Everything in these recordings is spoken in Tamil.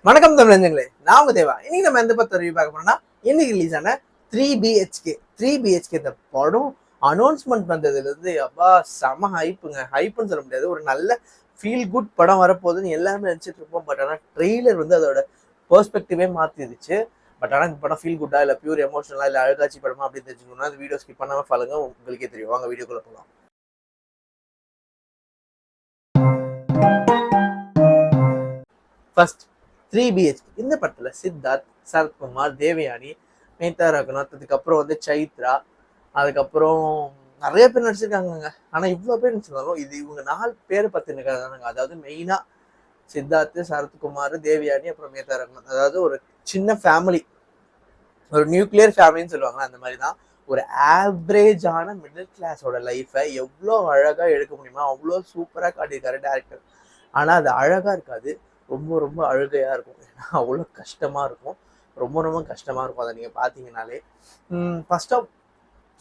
வணக்கம் தமிழஞ்சங்களே, நான் உங்க தேவா. இன்னைக்கு நம்ம எந்த பத்தி ரிவ்யூ பார்க்க போறோம்னா, இன்னைக்கு ரிலீஸ் ஆன 3BHK இந்த படம் அனௌன்ஸ்மெண்ட் வந்ததுல இருந்து அப்பா செம ஹைப்புங்க. ஹைப்புன்னு சொல்ல முடியாது, ஒரு நல்ல ஃபீல் குட் படம் வரப்போகுதுன்னு எல்லாருமே நினைச்சிட்டு இருப்போம். பட் ஆனால் ட்ரெய்லர் வந்து அதோட பெர்ஸ்பெக்டிவே மாத்திருச்சு. பட் ஆனால் இந்த படம் ஃபீல் குட்டா இல்லை பியூர் எமோஷனலா இல்லை அழகாட்சி படமா அப்படின்னு தெரிஞ்சுக்கணும்னா அந்த வீடியோ ஸ்கிப் பண்ணாம பாருங்க, உங்களுக்கே தெரியும். வாங்க வீடியோக்குள்ள போகலாம். ஃபர்ஸ்ட் 3BHK இந்த படத்துல சித்தார்த், சரத்குமார், தேவயானி, மேத்தா ரகுநாத், அதுக்கப்புறம் வந்து சைத்ரா, அதுக்கப்புறம் நிறைய பேர் நடிச்சிருக்காங்க. ஆனா இவ்வளவு பேர் நடிச்சிருந்தாலும் இது இவங்க 4 பேரை பத்தி நினைக்கிறாங்க. அதாவது மெயினா சித்தார்த், சரத்குமார், தேவயானி, அப்புறம் மேத்தா ரகுநாத். அதாவது ஒரு சின்ன ஃபேமிலி, ஒரு நியூக்ளியர் ஃபேமிலின்னு சொல்லுவாங்க. அந்த மாதிரி தான் ஒரு ஆவரேஜான மிடில் கிளாஸோட லைஃபை எவ்வளோ அழகா எடுக்க முடியுமா அவ்வளோ சூப்பராக காட்டியிருக்காரு டேரக்டர். ஆனால் அது அழகா இருக்காது, ரொம்ப ரொம்ப அழுகையா இருக்கும். ஏன்னா அவ்வளோ கஷ்டமா இருக்கும், ரொம்ப ரொம்ப கஷ்டமா இருக்கும். அதை நீங்க பாத்தீங்கன்னாலே ஃபர்ஸ்ட் ஆஃப்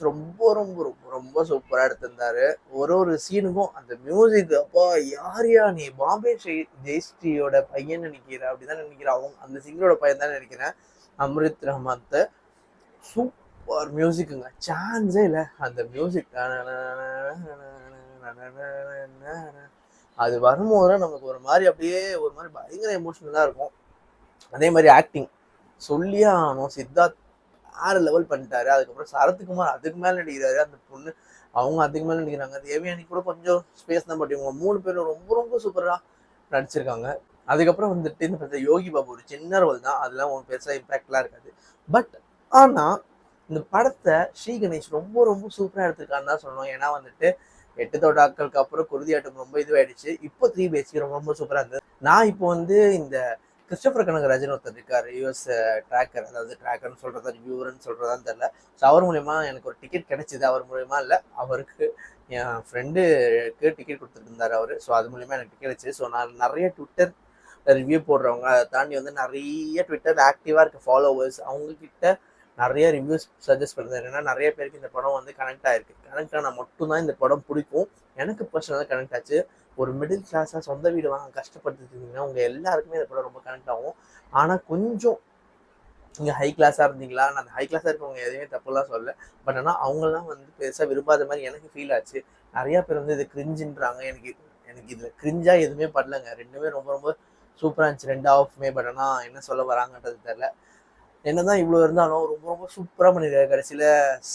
ரொம்ப ரொம்ப ரொம்ப ரொம்ப சூப்பரா எடுத்திருந்தாரு. ஒரு ஒரு சீனுக்கும் அந்த மியூசிக், அப்பா யாரையா நீ பாம்பே ஜெயஸ்ரீயோட பையன் நினைக்கிற அப்படிதான் நினைக்கிறேன். அவங்க அந்த சிங்கரோட பையன் தான் நினைக்கிறேன், அம்ரித் ரஹ்மான். சூப்பர் மியூசிக்குங்க, சான்ஸே இல்லை. அந்த மியூசிக் அது வரும்போது நமக்கு ஒரு மாதிரி அப்படியே ஒரு மாதிரி பயங்கர எமோஷனலாக இருக்கும். அதே மாதிரி ஆக்டிங் சொல்லியே ஆகணும், சித்தார்த் வேற லெவல் பண்ணிட்டாரு. அதுக்கப்புறம் சரத்குமார் அதுக்கு மேலே நடிக்கிறாரு. அந்த பொண்ணு அவங்க அதுக்கு மேலே நடிக்கிறாங்க. தேவயானி கூட கொஞ்சம் ஸ்பேஸ் தான், பட் இவங்க 3 பேரும் ரொம்ப ரொம்ப சூப்பராக நடிச்சிருக்காங்க. அதுக்கப்புறம் வந்துட்டு இந்த படத்தை யோகி பாபு ஒரு சின்ன ரோல் தான், அதெல்லாம் ஒன்றும் பெருசாக இம்பாக்ட்லாம் இருக்காது. பட் ஆனால் இந்த படத்தை ஸ்ரீ கணேஷ் ரொம்ப ரொம்ப சூப்பராக எடுத்திருக்காருன்னு தான் சொல்லணும். ஏன்னா வந்துட்டு 8 தோட்டாக்களுக்கு அப்புறம் குருதியாட்டம் ரொம்ப இதுவாயிடுச்சு. இப்போ 3BHK ரொம்ப ரொம்ப சூப்பராக இருந்தது. நான் இப்போ வந்து இந்த கிறிஸ்டோபர் கனகராஜன் ஒருத்தர் இருக்காரு, யூஎஸ் ட்ராக்கர், அதாவது ட்ராக்கர்னு சொல்றதா ரிவ்யூவர்னு சொல்றதான்னு தெரியல. ஸோ அவர் மூலயமா எனக்கு ஒரு டிக்கெட் கிடைச்சிது. அவர் மூலயமா இல்லை, அவருக்கு என் ஃப்ரெண்டுக்கு டிக்கெட் கொடுத்துருந்தாரு அவர். ஸோ அது மூலயமா எனக்கு டிக்கெட் கிடைச்சி. ஸோ நான் நிறைய ட்விட்டர் ரிவ்யூ போடுறவங்க, அதை தாண்டி வந்து நிறைய ட்விட்டர் ஆக்டிவாக இருக்க ஃபாலோவர்ஸ், அவங்கக்கிட்ட நிறைய ரிவ்யூஸ் சஜஸ்ட் பண்ணுறது. ஏன்னா நிறைய பேருக்கு இந்த படம் வந்து கனெக்ட் ஆகிருக்கு. கனெக்ட் ஆனால் மட்டும்தான் இந்த படம் பிடிக்கும். எனக்கு பர்சனலாக கனெக்ட் ஆச்சு. ஒரு மிடில் கிளாஸாக சொந்த வீடு வாங்க கஷ்டப்பட்டுட்டு இருந்தீங்கன்னா உங்கள் எல்லாருக்குமே இந்த படம் ரொம்ப கனெக்ட் ஆகும். ஆனால் கொஞ்சம் நீங்கள் ஹை கிளாஸாக இருந்தீங்களா, நான் அந்த ஹை கிளாஸாக இருக்கவங்க எதுவுமே தப்புலாம் சொல்ல. பட் ஆனால் அவங்களாம் வந்து பெருசாக விரும்பாத மாதிரி எனக்கு ஃபீல் ஆச்சு. நிறையா பேர் வந்து இது கிரிஞ்சுன்றாங்க. எனக்கு எனக்கு இதில் கிரிஞ்சாக எதுவுமே பண்ணலங்க. ரெண்டுமே ரொம்ப ரொம்ப சூப்பராக இருந்துச்சு, 2 ஆஃப்மே. பட் ஆனால் என்ன சொல்ல வராங்கன்றது தெரில. என்னதான் இவ்வளோ இருந்தாலும் ரொம்ப ரொம்ப சூப்பராக பண்ணியிருக்காரு. கடைசியில்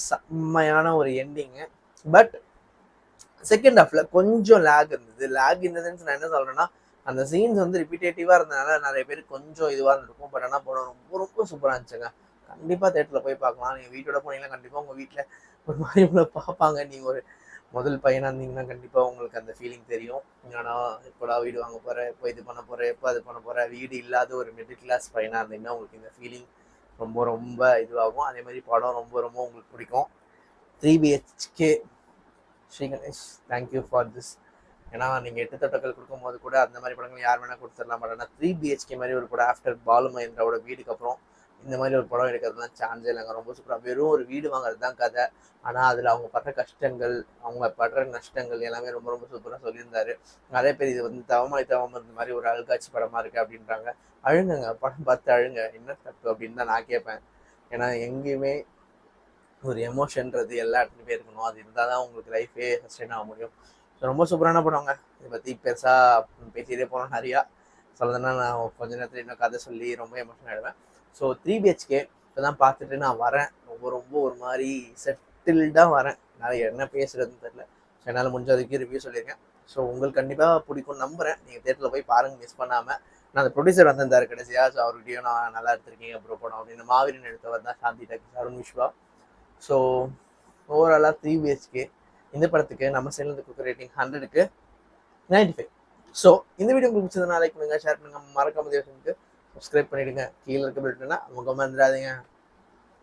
செம்மையான ஒரு எண்டிங்கு. பட் செகண்ட் ஹாஃப்ல கொஞ்சம் லேக் இருந்தது. லேக் இந்த சென்ஸ் நான் என்ன சொல்றேன்னா, அந்த சீன்ஸ் வந்து ரிப்பீட்டேட்டிவா இருந்ததுனால நிறைய பேர் கொஞ்சம் இதுவாக இருந்திருக்கும். பட் ஆனால் படம் ரொம்ப ரொம்ப சூப்பராக இருந்துச்சுங்க. கண்டிப்பாக தேட்டரில் போய் பார்க்கலாம். நீங்கள் வீட்டோட போனீங்கன்னா கண்டிப்பாக உங்கள் வீட்டில் ஒரு மாதிரி உங்களை பார்ப்பாங்க. நீங்கள் ஒரு முதல் பையனாக இருந்தீங்கன்னா கண்டிப்பாக உங்களுக்கு அந்த ஃபீலிங் தெரியும். ஏன்னா எப்போடா வீடு வாங்க போகிறேன், எப்போ இது பண்ண போகிறேன், எப்போ அது பண்ண போகிறேன், வீடு இல்லாத ஒரு மிடில் கிளாஸ் பையனாக இருந்தீங்கன்னா உங்களுக்கு இந்த ஃபீலிங் ரொம்ப ரொம்ப இதுவாகும். அதே மாதிரி படம் ரொம்ப ரொம்ப உங்களுக்கு பிடிக்கும். 3BHK Sri Ganesh, thank you for this. ஏன்னா நீங்கள் 8 தோட்டங்கள் கொடுக்கும்போது கூட அந்த மாதிரி படங்கள் யார் வேணால் கொடுத்துடலாம். பட் ஆனால் 3BHK மாதிரி ஒரு படம் ஆஃப்டர் பாலு மகேந்திராவோட வீடுக்கு அப்புறம் இந்த மாதிரி ஒரு படம் எடுக்கிறதுலாம் சான்ஸே இல்லைங்க. ரொம்ப சூப்பராக வெறும் ஒரு வீடு வாங்குறது தான் கதை. ஆனால் அதில் அவங்க படுற கஷ்டங்கள், அவங்க படுற நஷ்டங்கள் எல்லாமே ரொம்ப ரொம்ப சூப்பராக சொல்லியிருந்தாரு. நிறைய பேர் இது வந்து தவமாய் தவம் இருந்த மாதிரி ஒரு அழுகாட்சி படமாக இருக்குது அப்படின்றாங்க. அழுங்குங்க, படம் பார்த்து அழுங்க, என்ன தப்பு அப்படின்னு தான் நான் கேட்பேன். ஏன்னா எங்கேயுமே ஒரு எமோஷன்றது எல்லா இடத்துலையுமே இருக்கணும். அது இருந்தால் தான் உங்களுக்கு லைஃபே சஸ்டெயின் ஆக முடியும். ரொம்ப சூப்பரான படங்க. இதை பற்றி பெருசாக பேசிகிட்டே போனோம். நிறையா சொல்லணும்னா நான் கொஞ்ச நேரத்தில் இன்னும் கதை சொல்லி ரொம்ப எமோஷன் ஆகிடுவேன். ஸோ 3BHK இப்போ தான் பார்த்துட்டு நான் வரேன். ரொம்ப ரொம்ப ஒரு மாதிரி செட்டில்டாக வரேன். என்னால் என்ன பேசுகிறதுன்னு தெரியல. ஸோ என்னால் முடிஞ்ச வரைக்கும் ரிவ்யூ சொல்லியிருக்கேன். ஸோ உங்களுக்கு கண்டிப்பாக பிடிக்கும்னு நம்புகிறேன். நீங்கள் தேட்டரில் போய் பாருங்கள், மிஸ் பண்ணாமல். நான் அந்த ப்ரொடியூசர் வந்திருந்தார் கடைசியாக. ஸோ அவர்கிட்டையும் நான் நல்லா எடுத்திருக்கீங்க அப்புறம் படம் அப்படின்னு. மாவீரன் எடுத்தவர் தான் சாந்தி டேக், அருண் விஸ்வா. ஸோ ஓவராலாக 3BHK இந்த படத்துக்கு நம்ம சேர்ந்து கொடுக்குற ரேட்டிங் 100க்கு 95. ஸோ இந்த வீடியோ உங்களுக்கு பிடிச்சதுனா லைக் பண்ணுங்கள், ஷேர் பண்ணுங்கள், மறக்காம சப்ஸ்கிரைப் பண்ணிவிடுங்க. கீழே இருக்க பெல்ட்னா அவங்க வந்துடாதீங்க.